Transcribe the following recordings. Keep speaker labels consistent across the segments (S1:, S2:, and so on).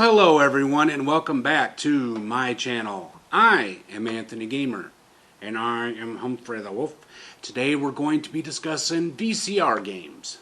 S1: Hello everyone, and welcome back to my channel. I am Anthony Gamer, and I am Humphrey the Wolf. Today we're going to be discussing VCR games.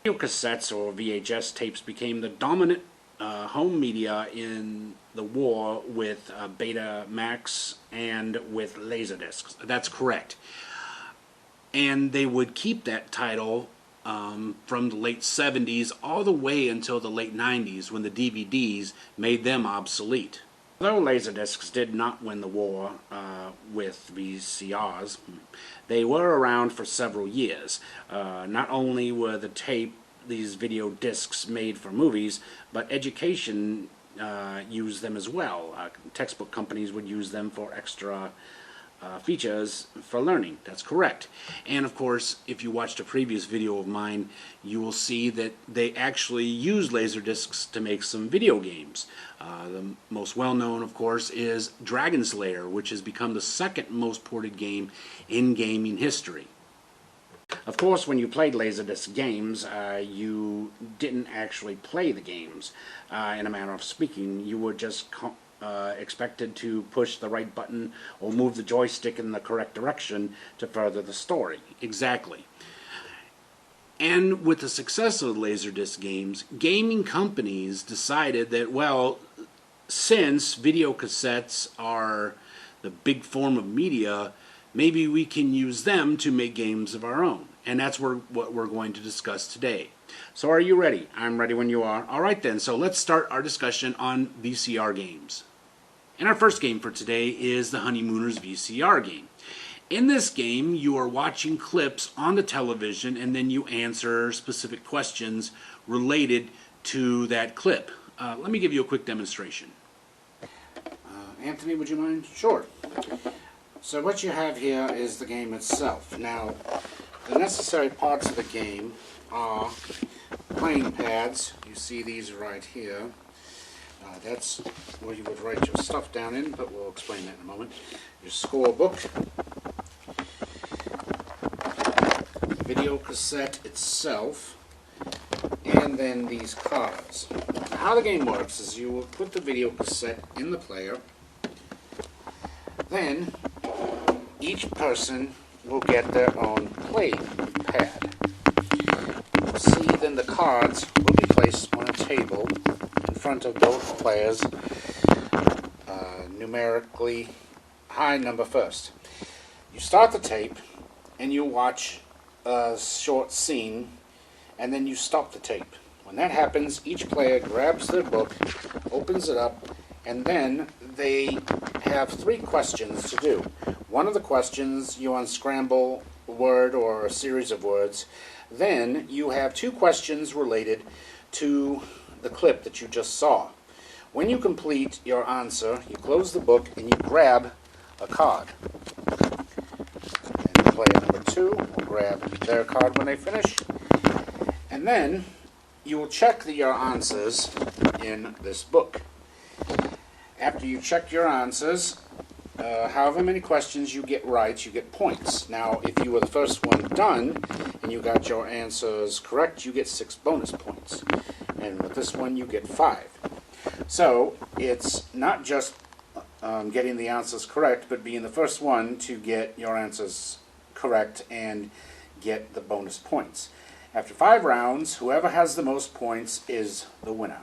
S1: Video cassettes or VHS tapes became the dominant home media in the war with Betamax and with Laserdiscs. That's correct. And they would keep that title from the late 70s all the way until the late 90s when the DVDs made them obsolete. Although Laserdiscs did not win the war with VCRs, they were around for several years. Not only were these video discs made for movies, but education used them as well. Textbook companies would use them for extra features for learning. That's correct. And of course, if you watched a previous video of mine, you will see that they actually use Laserdiscs to make some video games. The most well-known, of course, is Dragon Slayer, which has become the second most ported game in gaming history. Of course, when you played Laserdisc games, you didn't actually play the games. In a manner of speaking, you were just expected to push the right button or move the joystick in the correct direction to further the story. Exactly. And with the success of Laserdisc games, gaming companies decided that, well, since video cassettes are the big form of media, maybe we can use them to make games of our own. And that's what we're going to discuss today. So are you ready? I'm ready when you are. All right then, so let's start our discussion on VCR games. And our first game for today is the Honeymooners VCR game. In this game, you are watching clips on the television and then you answer specific questions related to that clip. Let me give you a quick demonstration. Anthony, would you mind? Sure. So what you have here is the game itself. Now, the necessary parts of the game are playing pads. You see these right here. That's where you would write your stuff down in, but we'll explain that in a moment. Your scorebook, the video cassette itself, and then these cards. Now, how the game works is you will put the video cassette in the player, then each person will get their own play pad. You'll see then the cards will be placed on a table in front of both players, numerically high number first. You start the tape and you watch a short scene and then you stop the tape. When that happens, each player grabs their book, opens it up, and then they have 3 questions to do. One of the questions you unscramble a word or a series of words. Then you have 2 questions related to the clip that you just saw. When you complete your answer, you close the book and you grab a card. And player number 2 will grab their card when they finish. And then you will check your answers in this book. After you check your answers, however many questions you get right, you get points. Now, if you were the first one done and you got your answers correct, you get 6 bonus points. And with this one, you get 5. So it's not just getting the answers correct, but being the first one to get your answers correct and get the bonus points. After 5 rounds, whoever has the most points is the winner.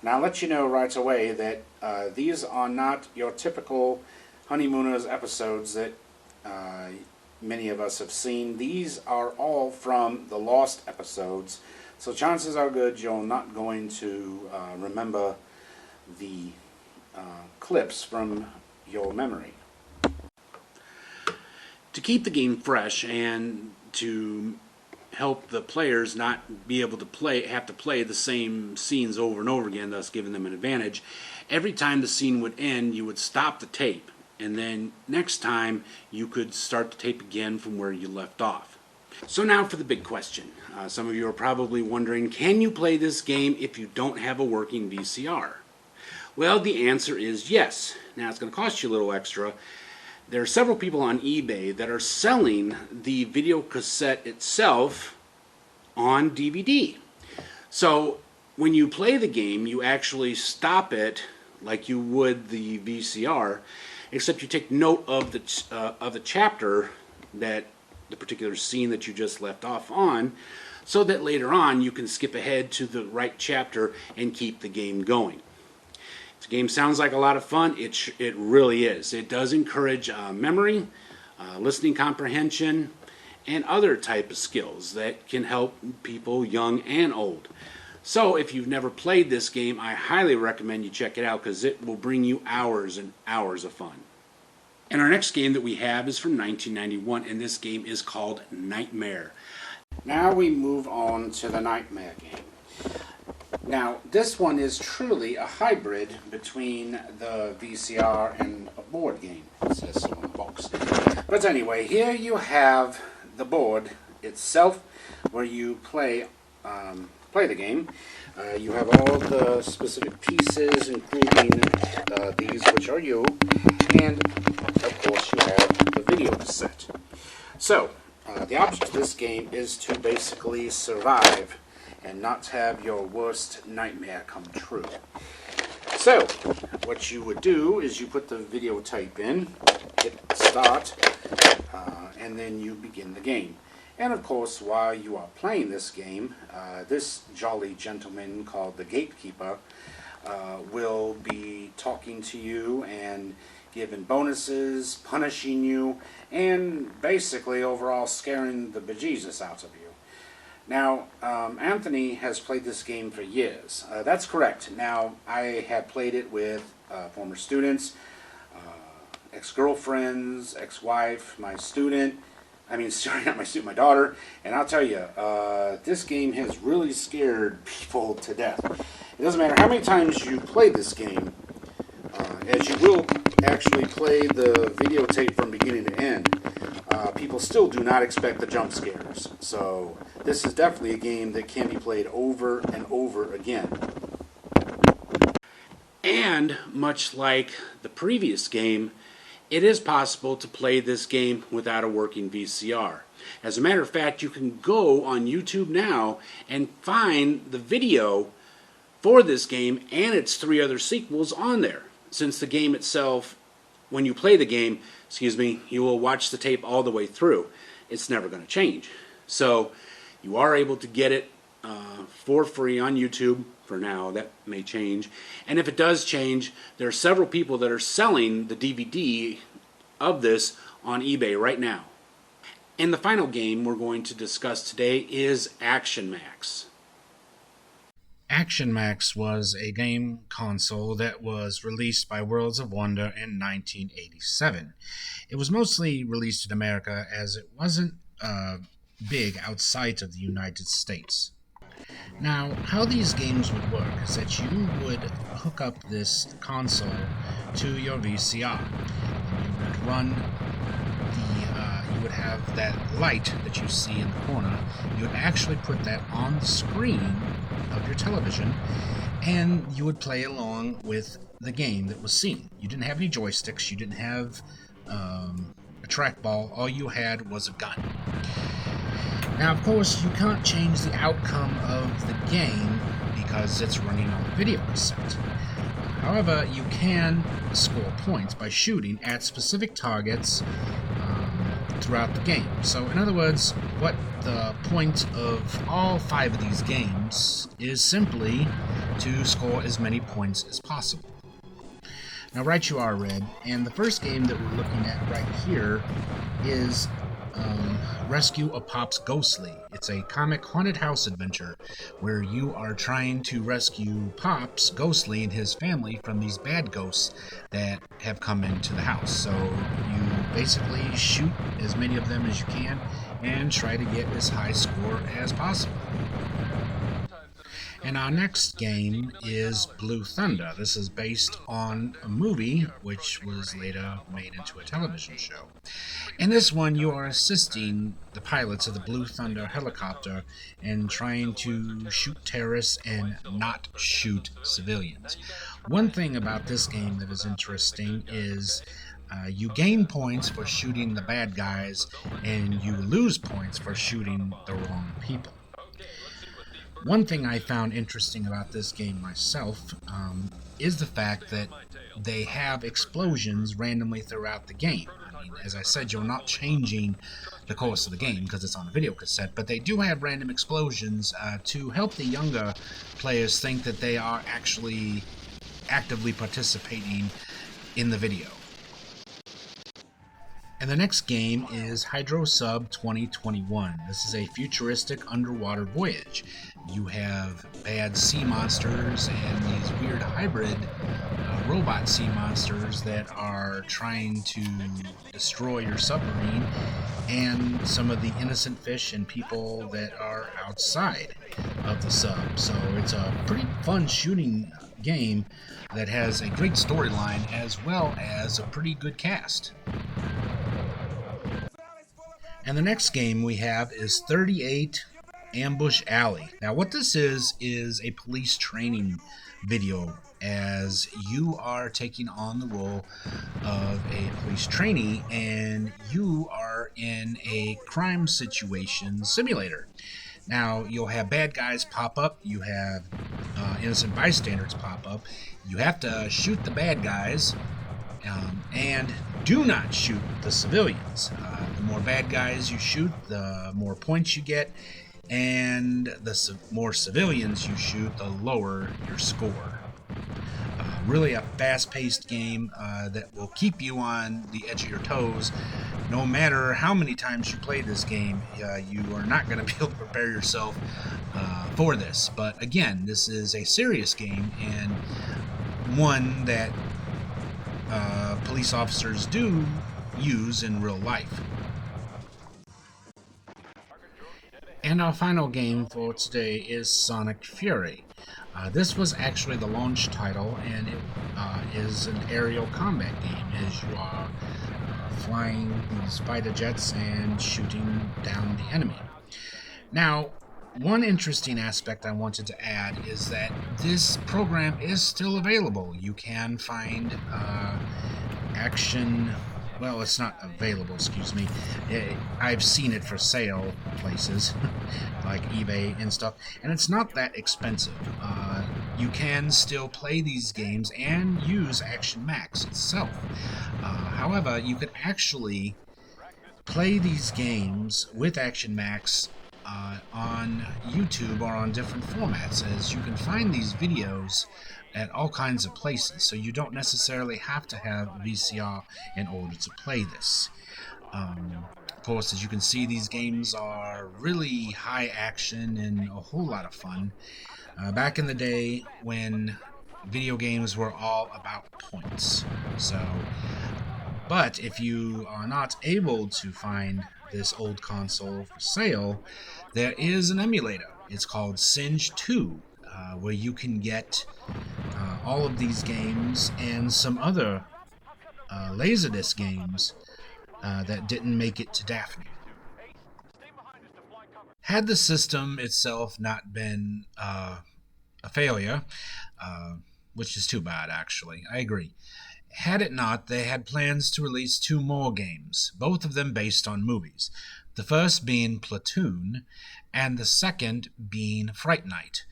S1: Now, I'll let you know right away that these are not your typical Honeymooners episodes that many of us have seen. These are all from the lost episodes, so chances are good you're not going to remember the clips from your memory. To keep the game fresh and to help the players not be able to have to play the same scenes over and over again, thus giving them an advantage, every time the scene would end, you would stop the tape, and then next time you could start the tape again from where you left off. So now for the big question. Some of you are probably wondering, can you play this game if you don't have a working VCR? Well, the answer is yes. Now, it's going to cost you a little extra. There are several people on eBay that are selling the video cassette itself on DVD. So when you play the game, you actually stop it like you would the VCR, except you take note of the chapter, that the particular scene that you just left off on, so that later on you can skip ahead to the right chapter and keep the game going. This game sounds like a lot of fun. It really is. It does encourage memory, listening comprehension, and other type of skills that can help people young and old. So if you've never played this game, I highly recommend you check it out, because it will bring you hours and hours of fun. And our next game that we have is from 1991, and this game is called Nightmare. Now we move on to the Nightmare game. Now, this one is truly a hybrid between the VCR and a board game. It says so on the box. But anyway, here you have the board itself, where you play the game. You have all the specific pieces, including these, which are you, and of course you have the video cassette. So, the object of this game is to basically survive and not have your worst nightmare come true. So, what you would do is you put the videotape in, hit start, and then you begin the game. And of course, while you are playing this game, this jolly gentleman called the Gatekeeper will be talking to you and giving bonuses, punishing you, and basically overall scaring the bejesus out of you. Now, Anthony has played this game for years. That's correct. Now, I have played it with former students, ex-girlfriends, ex-wife, my student. Sorry, not my student, my daughter. And I'll tell you, this game has really scared people to death. It doesn't matter how many times you play this game, as you will actually play the videotape from beginning to end, people still do not expect the jump scares. So this is definitely a game that can be played over and over again. And much like the previous game, it is possible to play this game without a working VCR. As a matter of fact, you can go on YouTube now and find the video for this game and its 3 other sequels on there. Since the game itself, when you play the game, you will watch the tape all the way through. It's never going to change. So you are able to get it for free on YouTube for now. That may change. And if it does change, there are several people that are selling the DVD of this on eBay right now. And the final game we're going to discuss today is Action Max. Action Max was a game console that was released by Worlds of Wonder in 1987. It was mostly released in America, as it wasn't big outside of the United States. Now, how these games would work is that you would hook up this console to your VCR. And you would run you would have that light that you see in the corner. You would actually put that on the screen of your television, and you would play along with the game that was seen. You didn't have any joysticks, you didn't have a trackball, all you had was a gun. Now, of course, you can't change the outcome of the game because it's running on a video cassette. However, you can score points by shooting at specific targets throughout the game. So, in other words, what the point of all 5 of these games is simply to score as many points as possible. Now, right you are, Red, and the first game that we're looking at right here is Rescue a Pop's Ghostly. It's a comic haunted house adventure where you are trying to rescue Pops Ghostly and his family from these bad ghosts that have come into the house. So you basically shoot as many of them as you can and try to get as high score as possible. And our next game is Blue Thunder. This is based on a movie which was later made into a television show. In this one, you are assisting the pilots of the Blue Thunder helicopter in trying to shoot terrorists and not shoot civilians. One thing about this game that is interesting is you gain points for shooting the bad guys and you lose points for shooting the wrong people. One thing I found interesting about this game myself is the fact that they have explosions randomly throughout the game. I mean, as I said, you're not changing the course of the game because it's on a video cassette, but they do have random explosions to help the younger players think that they are actually actively participating in the video. And the next game is Hydro Sub 2021. This is a futuristic underwater voyage. You have bad sea monsters and these weird hybrid robot sea monsters that are trying to destroy your submarine, and some of the innocent fish and people that are outside of the sub. So it's a pretty fun shooting game that has a great storyline as well as a pretty good cast. And the next game we have is 38 Ambush Alley. Now what this is a police training video, as you are taking on the role of a police trainee and you are in a crime situation simulator. Now you'll have bad guys pop up, you have innocent bystanders pop up, you have to shoot the bad guys, and do not shoot the civilians. The more bad guys you shoot, the more points you get, and the more civilians you shoot, the lower your score. Really a fast-paced game that will keep you on the edge of your toes. No matter how many times you play this game, you are not going to be able to prepare yourself for this. But again, this is a serious game, and one that police officers do use in real life. And our final game for today is Sonic Fury. This was actually the launch title, and it is an aerial combat game as you are flying these fighter jets and shooting down the enemy. Now, one interesting aspect I wanted to add is that this program is still available. You can find action. Well, it's not available, excuse me. I've seen it for sale places like eBay and stuff, and it's not that expensive. You can still play these games and use Action Max itself. However, you could actually play these games with Action Max on YouTube or on different formats, as you can find these videos at all kinds of places, so you don't necessarily have to have VCR in order to play this. Of course, as you can see, these games are really high action and a whole lot of fun. Back in the day when video games were all about points. But if you are not able to find this old console for sale, there is an emulator. It's called Singe 2, where you can get all of these games and some other Laserdisc games that didn't make it to Daphne. Had the system itself not been a failure, which is too bad actually, I agree. Had it not, they had plans to release 2 more games, both of them based on movies. The first being Platoon, and the second being Fright Night.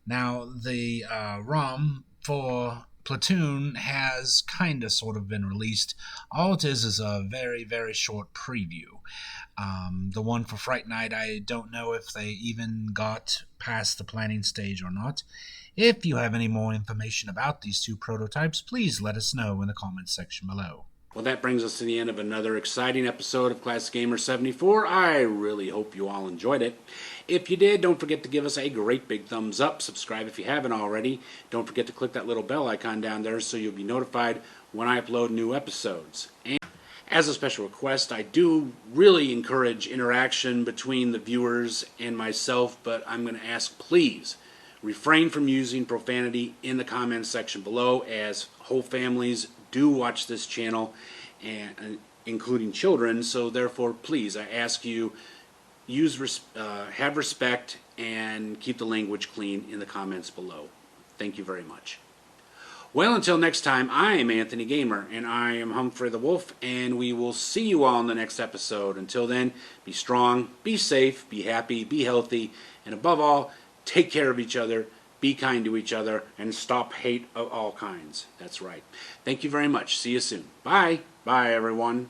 S1: Now, the ROM for Platoon has kinda sort of been released. All it is a very, very short preview. The one for Fright Night, I don't know if they even got past the planning stage or not. If you have any more information about these 2 prototypes, please let us know in the comments section below. Well, that brings us to the end of another exciting episode of Classic Gamer 74. I really hope you all enjoyed it. If you did, don't forget to give us a great big thumbs up. Subscribe if you haven't already. Don't forget to click that little bell icon down there so you'll be notified when I upload new episodes. And as a special request, I do really encourage interaction between the viewers and myself, but I'm going to ask, please refrain from using profanity in the comments section below, as whole families do watch this channel, and including children. So therefore, please, I ask you, have respect and keep the language clean in the comments below. Thank you very much. Well, until next time, I am Anthony Gamer, and I am Humphrey the Wolf, and we will see you all in the next episode. Until then, be strong, be safe, be happy, be healthy, and above all, take care of each other, be kind to each other, and stop hate of all kinds. That's right. Thank you very much. See you soon. Bye. Bye, everyone.